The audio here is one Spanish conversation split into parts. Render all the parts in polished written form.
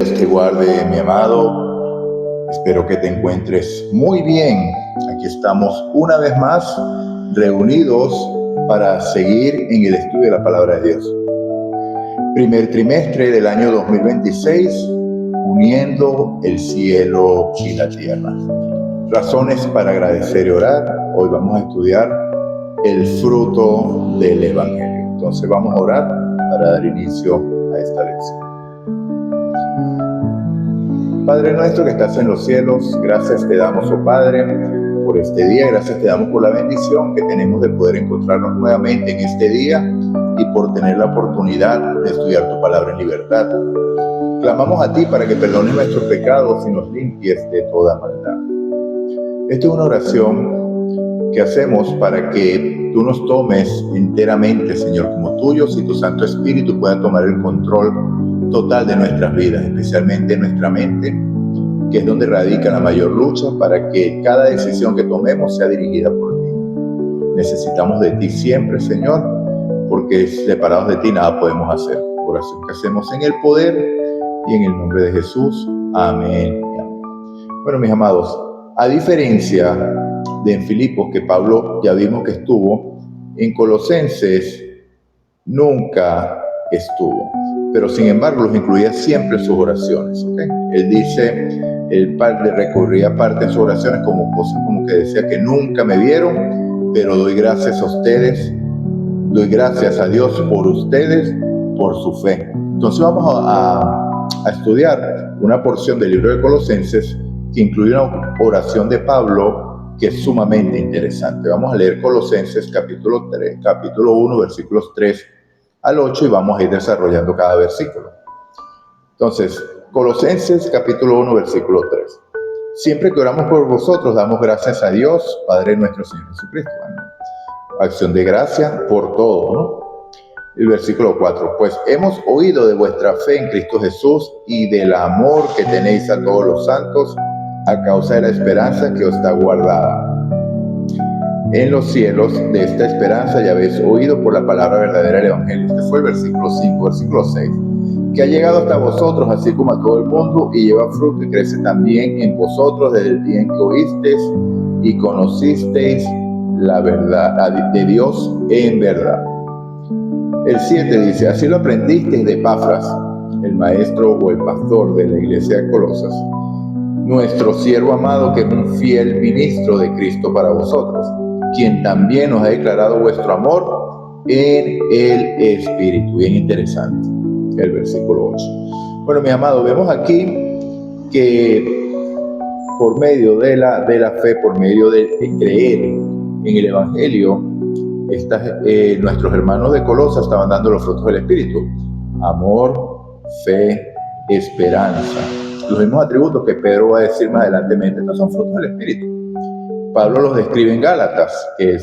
Dios te guarde, mi amado. Espero que te encuentres muy bien. Aquí estamos una vez más reunidos para seguir en el estudio de la palabra de Dios. Primer trimestre del año 2026, uniendo el cielo y la tierra. Razones para agradecer y orar. Hoy vamos a estudiar el fruto del Evangelio. Entonces vamos a orar para dar inicio a esta lección. Padre nuestro que estás en los cielos, gracias te damos, oh Padre, por este día. Gracias te damos por la bendición que tenemos de poder encontrarnos nuevamente en este día y por tener la oportunidad de estudiar tu palabra en libertad. Clamamos a ti para que perdones nuestros pecados y nos limpies de toda maldad. Esta es una oración que hacemos para que tú nos tomes enteramente, Señor, como tuyos, y tu Santo Espíritu pueda tomar el control total de nuestras vidas, especialmente nuestra mente, que es donde radica la mayor lucha para que cada decisión que tomemos sea dirigida por ti. Necesitamos de ti siempre, Señor, porque separados de ti nada podemos hacer. Oración que hacemos en el poder y en el nombre de Jesús. Amén. Bueno, mis amados, a diferencia de en Filipos, que Pablo ya vimos que estuvo, en Colosenses nunca estuvo, pero sin embargo los incluía siempre en sus oraciones, ¿okay? Él dice, el padre recurría parte en sus oraciones como cosas como que decía que nunca me vieron, pero doy gracias a ustedes, doy gracias a Dios por ustedes, por su fe. Entonces vamos a estudiar una porción del libro de Colosenses que incluye una oración de Pablo que es sumamente interesante. Vamos a leer Colosenses capítulo 1, versículos 3 al 8 y vamos a ir desarrollando cada versículo. Entonces, Colosenses capítulo 1, versículo 3. Siempre que oramos por vosotros, damos gracias a Dios, Padre nuestro Señor Jesucristo. Acción de gracia por todo, ¿no? El versículo 4. Pues hemos oído de vuestra fe en Cristo Jesús y del amor que tenéis a todos los santos, a causa de la esperanza que os está guardada en los cielos. De esta esperanza ya habéis oído por la palabra verdadera del Evangelio. Este fue el versículo 5, versículo 6. Que ha llegado hasta vosotros, así como a todo el mundo, y lleva fruto y crece también en vosotros desde el día en que oísteis y conocisteis la verdad de Dios en verdad. El 7 dice, así lo aprendisteis de Epafras, el maestro o el pastor de la iglesia de Colosas, nuestro siervo amado, que es un fiel ministro de Cristo para vosotros, quien también os ha declarado vuestro amor en el Espíritu. Bien interesante el versículo 8. Bueno, mi amado, vemos aquí que por medio de la fe, por medio de creer en el Evangelio, nuestros hermanos de Colosas estaban dando los frutos del Espíritu: amor, fe, esperanza. Los mismos atributos que Pedro va a decir más adelantemente, estos son frutos del Espíritu. Pablo los describe en Gálatas, que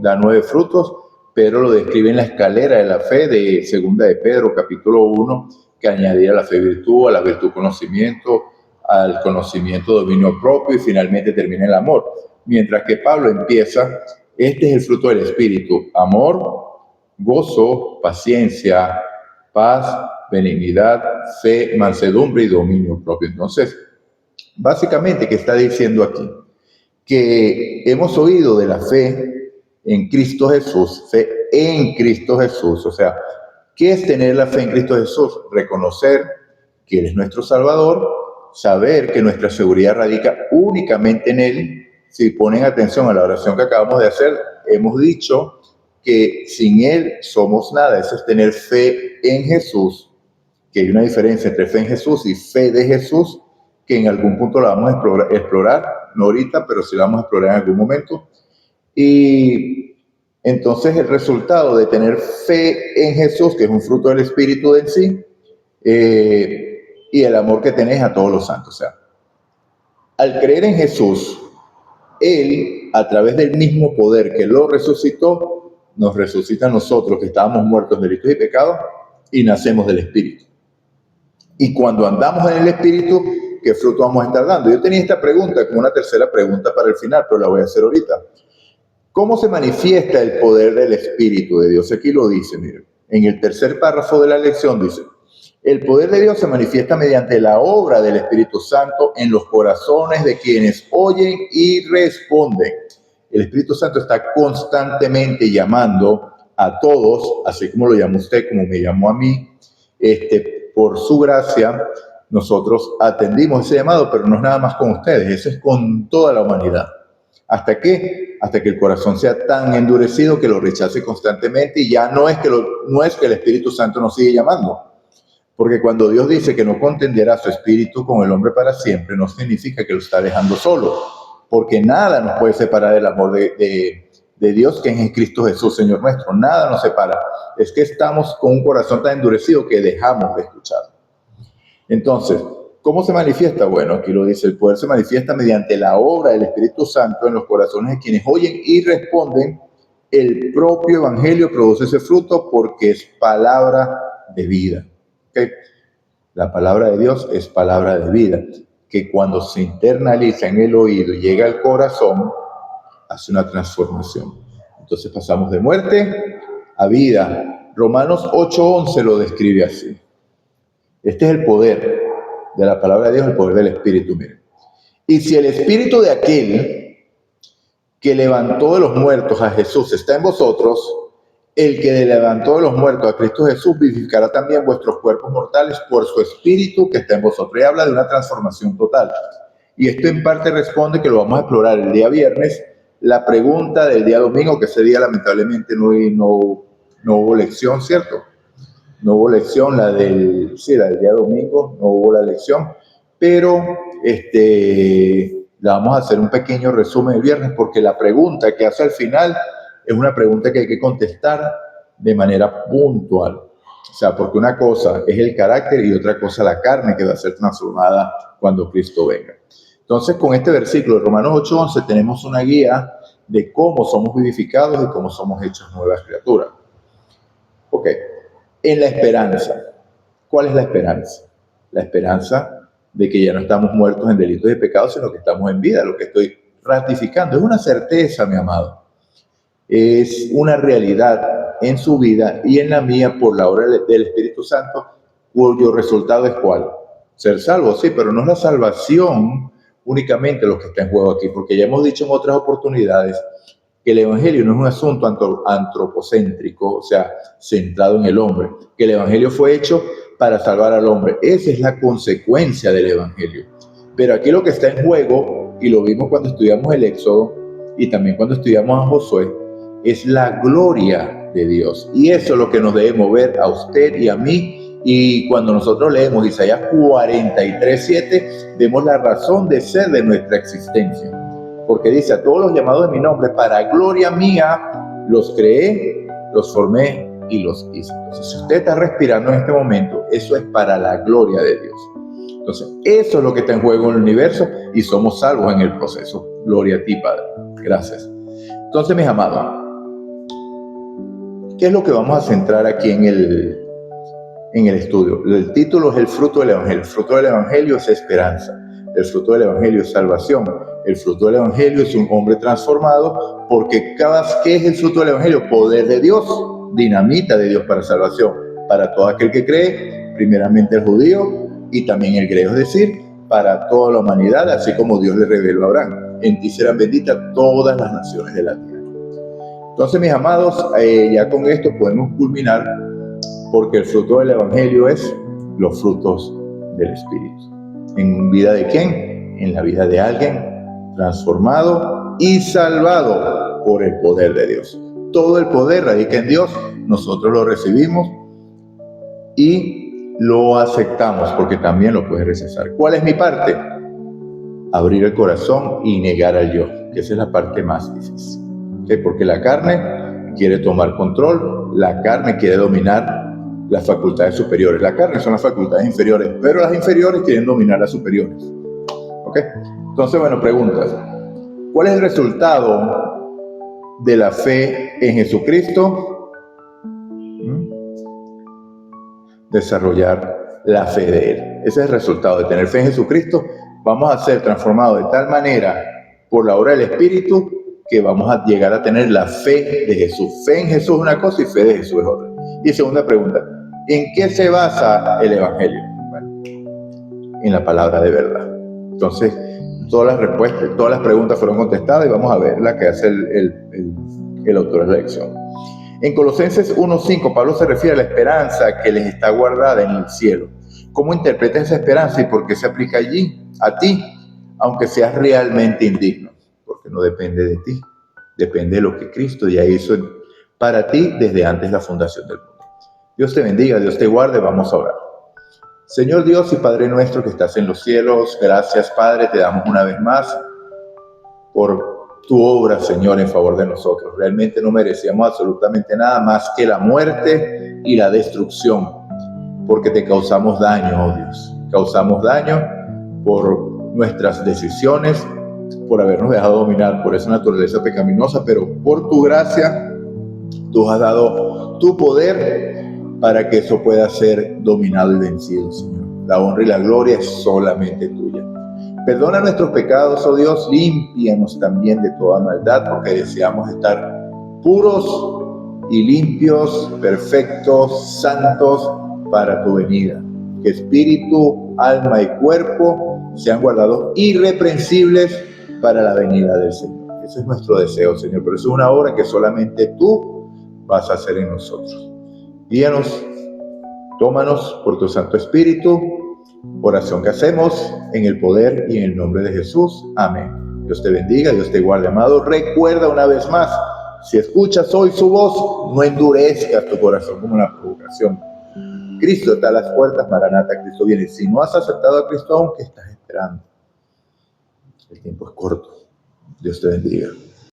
da 9 frutos. Pedro lo describe en la escalera de la fe de segunda de Pedro, capítulo 1, que añadía a la fe virtud, a la virtud conocimiento, al conocimiento dominio propio y finalmente termina el amor. Mientras que Pablo empieza, este es el fruto del Espíritu: amor, gozo, paciencia, paz, benignidad, fe, mansedumbre y dominio propio. Entonces, básicamente, ¿qué está diciendo aquí? Que hemos oído de la fe en Cristo Jesús, fe en Cristo Jesús. O sea, ¿qué es tener la fe en Cristo Jesús? Reconocer que Él es nuestro Salvador, saber que nuestra seguridad radica únicamente en Él. Si ponen atención a la oración que acabamos de hacer, hemos dicho que sin Él somos nada. Eso es tener fe en Jesús, que hay una diferencia entre fe en Jesús y fe de Jesús, que en algún punto la vamos a explorar, no ahorita, pero sí la vamos a explorar en algún momento. Y entonces el resultado de tener fe en Jesús, que es un fruto del Espíritu en sí, y el amor que tenés a todos los santos. O sea, al creer en Jesús, Él, a través del mismo poder que lo resucitó, nos resucita a nosotros que estábamos muertos de delitos y pecados y nacemos del Espíritu. Y cuando andamos en el Espíritu, ¿qué fruto vamos a estar dando? Yo tenía esta pregunta como una tercera pregunta para el final, pero la voy a hacer ahorita. ¿Cómo se manifiesta el poder del Espíritu de Dios? Aquí lo dice, miren. En el tercer párrafo de la lección dice, El poder de Dios se manifiesta mediante la obra del Espíritu Santo en los corazones de quienes oyen y responden. El Espíritu Santo está constantemente llamando a todos, así como lo llama usted, como me llamó a mí, por su gracia, nosotros atendimos ese llamado, pero no es nada más con ustedes, eso es con toda la humanidad. ¿Hasta qué? Hasta que el corazón sea tan endurecido que lo rechace constantemente y ya no es que el Espíritu Santo nos sigue llamando. Porque cuando Dios dice que no contenderá su espíritu con el hombre para siempre, no significa que lo está dejando solo. Porque nada nos puede separar del amor de Dios que es en Cristo Jesús, Señor nuestro. Nada nos separa. Es que estamos con un corazón tan endurecido que dejamos de escuchar. Entonces, ¿cómo se manifiesta? Bueno, aquí lo dice, el poder se manifiesta mediante la obra del Espíritu Santo en los corazones de quienes oyen y responden. El propio Evangelio produce ese fruto porque es palabra de vida. ¿Okay? La palabra de Dios es palabra de vida, que cuando se internaliza en el oído y llega al corazón, hace una transformación. Entonces pasamos de muerte a vida. Romanos 8:11 lo describe así. Este es el poder de la palabra de Dios, el poder del Espíritu. Miren. Y si el Espíritu de aquel que levantó de los muertos a Jesús está en vosotros, el que levantó de los muertos a Cristo Jesús vivificará también vuestros cuerpos mortales por su Espíritu que está en vosotros. Y habla de una transformación total. Y esto en parte responde, que lo vamos a explorar el día viernes, la pregunta del día domingo, que ese día lamentablemente no hubo lección, ¿cierto? No hubo lección, la del día domingo, no hubo la lección, pero la vamos a hacer un pequeño resumen el viernes, porque la pregunta que hace al final es una pregunta que hay que contestar de manera puntual. O sea, porque una cosa es el carácter y otra cosa la carne que va a ser transformada cuando Cristo venga. Entonces, con este versículo de Romanos 8:11 tenemos una guía de cómo somos vivificados y cómo somos hechos nuevas criaturas. Ok, en la esperanza. ¿Cuál es la esperanza? La esperanza de que ya no estamos muertos en delitos y pecados, sino que estamos en vida, lo que estoy ratificando. Es una certeza, mi amado. Es una realidad en su vida y en la mía por la obra del Espíritu Santo, cuyo resultado es ¿cuál? Ser salvo, sí, pero no es la salvación únicamente lo que está en juego aquí, porque ya hemos dicho en otras oportunidades que el Evangelio no es un asunto antropocéntrico, o sea, centrado en el hombre, que el Evangelio fue hecho para salvar al hombre. Esa es la consecuencia del Evangelio. Pero aquí lo que está en juego, y lo vimos cuando estudiamos el Éxodo y también cuando estudiamos a Josué, es la gloria de Dios. Y eso es lo que nos debe mover a usted y a mí. Y cuando nosotros leemos Isaías 43:7, vemos la razón de ser de nuestra existencia. Porque dice, a todos los llamados de mi nombre, para gloria mía, los creé, los formé y los hice. Entonces, si usted está respirando en este momento, eso es para la gloria de Dios. Entonces, eso es lo que está en juego en el universo y somos salvos en el proceso. Gloria a ti, Padre. Gracias. Entonces, mis amados, ¿qué es lo que vamos a centrar aquí en el estudio? El título es el fruto del Evangelio. El fruto del Evangelio es esperanza. El fruto del Evangelio es salvación. El fruto del Evangelio es un hombre transformado, porque ¿qué es el fruto del Evangelio? Poder de Dios, dinamita de Dios para salvación, para todo aquel que cree, primeramente el judío y también el griego, es decir, para toda la humanidad, así como Dios le reveló a Abraham. En ti serán benditas todas las naciones de la tierra. Entonces, mis amados, ya con esto podemos culminar, porque el fruto del Evangelio es los frutos del Espíritu. ¿En vida de quién? En la vida de alguien transformado y salvado por el poder de Dios. Todo el poder radica en Dios, nosotros lo recibimos y lo aceptamos, porque también lo puedes rechazar. ¿Cuál es mi parte? Abrir el corazón y negar al yo, que esa es la parte más difícil. ¿Okay? Porque la carne quiere tomar control, la carne quiere dominar las facultades superiores. La carne son las facultades inferiores, pero las inferiores quieren dominar las superiores. ¿Ok? Entonces, bueno, preguntas. ¿Cuál es el resultado de la fe en Jesucristo? Desarrollar la fe de Él. Ese es el resultado de tener fe en Jesucristo. Vamos a ser transformados de tal manera por la obra del Espíritu que vamos a llegar a tener la fe de Jesús. Fe en Jesús es una cosa y fe de Jesús es otra. Y segunda pregunta, ¿En qué se basa el Evangelio? Bueno, en la palabra de verdad. Entonces, todas las respuestas, todas las preguntas fueron contestadas y vamos a ver la que hace el autor de la lección. En Colosenses 1:5, Pablo se refiere a la esperanza que les está guardada en el cielo. ¿Cómo interpretas esa esperanza y por qué se aplica allí, a ti, aunque seas realmente indigno? Porque no depende de ti, depende de lo que Cristo ya hizo para ti desde antes de la fundación del mundo. Dios te bendiga, Dios te guarde, vamos a orar. Señor Dios y Padre nuestro que estás en los cielos, gracias Padre, te damos una vez más por tu obra, Señor, en favor de nosotros. Realmente no merecíamos absolutamente nada más que la muerte y la destrucción, porque te causamos daño, oh Dios. Causamos daño por nuestras decisiones, por habernos dejado dominar por esa naturaleza pecaminosa, pero por tu gracia, tú has dado tu poder para que eso pueda ser dominado y vencido, Señor. La honra y la gloria es solamente tuya. Perdona nuestros pecados, oh Dios, límpianos también de toda maldad, porque deseamos estar puros y limpios, perfectos, santos para tu venida. Que espíritu, alma y cuerpo sean guardados irreprensibles para la venida del Señor. Ese es nuestro deseo, Señor, pero eso es una obra que solamente tú vas a hacer en nosotros. Guíanos, tómanos por tu Santo Espíritu. Oración que hacemos en el poder y en el nombre de Jesús. Amén. Dios te bendiga, Dios te guarde, amado. Recuerda una vez más, si escuchas hoy su voz, no endurezcas tu corazón como una provocación. Cristo está a las puertas, Maranata, Cristo viene. Si no has aceptado a Cristo aún, ¿qué estás esperando? El tiempo es corto. Dios te bendiga.